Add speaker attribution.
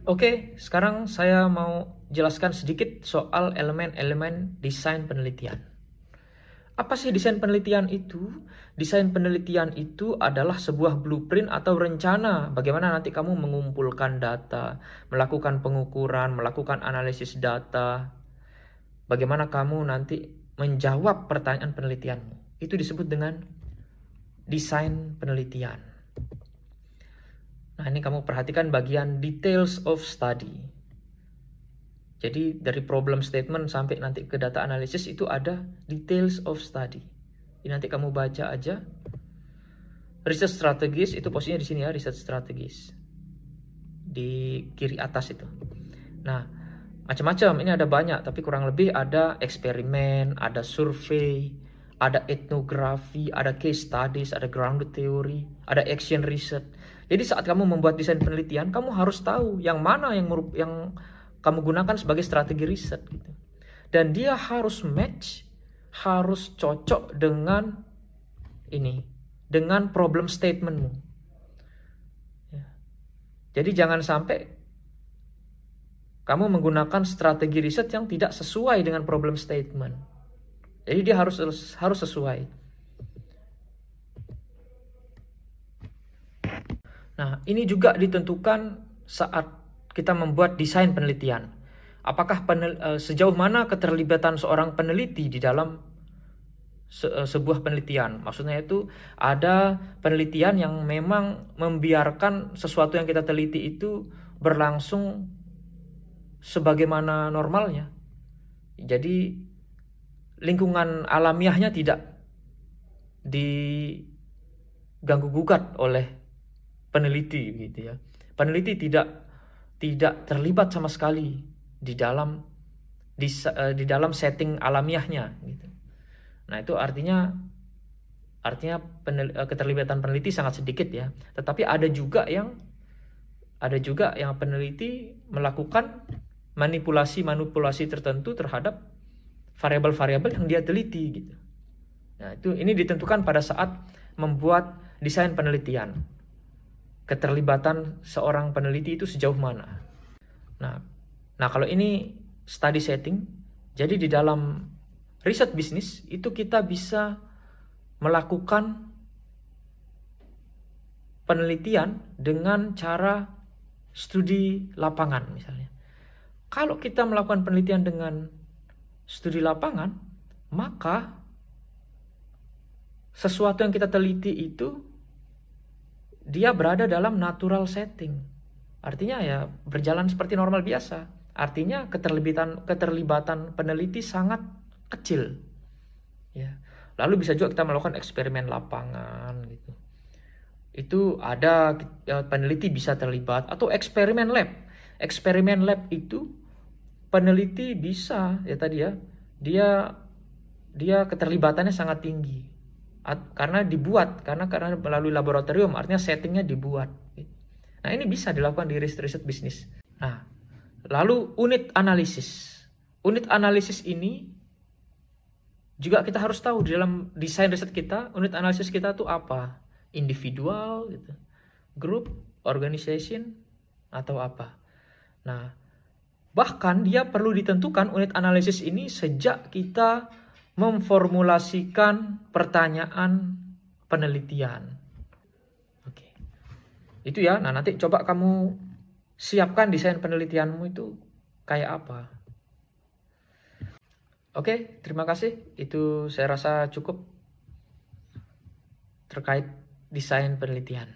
Speaker 1: Oke, sekarang saya mau jelaskan sedikit soal elemen-elemen desain penelitian. Apa sih desain penelitian itu? Desain penelitian itu adalah sebuah blueprint atau rencana bagaimana nanti kamu mengumpulkan data, melakukan pengukuran, melakukan analisis data, bagaimana kamu nanti menjawab pertanyaan penelitianmu. Itu disebut dengan desain penelitian. Nah, ini kamu perhatikan bagian details of study. Jadi dari problem statement sampai nanti ke data analysis itu ada details of study. Ini nanti kamu baca aja. Research strategis itu posisinya di sini ya, research strategis. Di kiri atas itu. Nah, macam-macam, ini ada banyak, tapi kurang lebih ada eksperimen, ada survei, ada etnografi, ada case studies, ada grounded theory, ada action research. Jadi saat kamu membuat desain penelitian, kamu harus tahu yang mana yang kamu gunakan sebagai strategi riset gitu. Dan dia harus match, harus cocok dengan ini, dengan problem statementmu. Ya. Jadi jangan sampai kamu menggunakan strategi riset yang tidak sesuai dengan problem statement. Jadi dia harus sesuai. Nah, ini juga ditentukan saat kita membuat desain penelitian. Apakah sejauh mana keterlibatan seorang peneliti di dalam sebuah penelitian? Maksudnya itu ada penelitian yang memang membiarkan sesuatu yang kita teliti itu berlangsung sebagaimana normalnya. Jadi lingkungan alamiahnya tidak diganggu gugat oleh peneliti gitu ya. Peneliti tidak terlibat sama sekali di dalam setting alamiahnya gitu. Nah, itu artinya keterlibatan peneliti sangat sedikit ya. Tetapi ada juga yang peneliti melakukan manipulasi tertentu terhadap variabel-variabel yang dia teliti gitu. Nah, ini ditentukan pada saat membuat desain penelitian. Keterlibatan seorang peneliti itu sejauh mana. Nah, kalau ini study setting, jadi di dalam riset bisnis itu kita bisa melakukan penelitian dengan cara studi lapangan misalnya. Kalau kita melakukan penelitian dengan studi lapangan, maka sesuatu yang kita teliti itu dia berada dalam natural setting. Artinya ya berjalan seperti normal biasa. Artinya keterlibatan peneliti sangat kecil. Ya. Lalu bisa juga kita melakukan eksperimen lapangan gitu. Itu ada peneliti bisa terlibat, atau eksperimen lab. Eksperimen lab itu peneliti bisa ya tadi ya, dia keterlibatannya sangat tinggi karena melalui laboratorium, artinya settingnya dibuat. Nah, ini bisa dilakukan di riset bisnis. Nah, lalu unit analisis ini juga kita harus tahu di dalam desain riset kita. Unit analisis kita tuh apa? Individual gitu, group, organization, atau apa. Nah, bahkan dia perlu ditentukan unit analisis ini sejak kita memformulasikan pertanyaan penelitian. Oke. Itu ya. Nah, nanti coba kamu siapkan desain penelitianmu itu kayak apa. Oke, terima kasih. Itu saya rasa cukup terkait desain penelitian.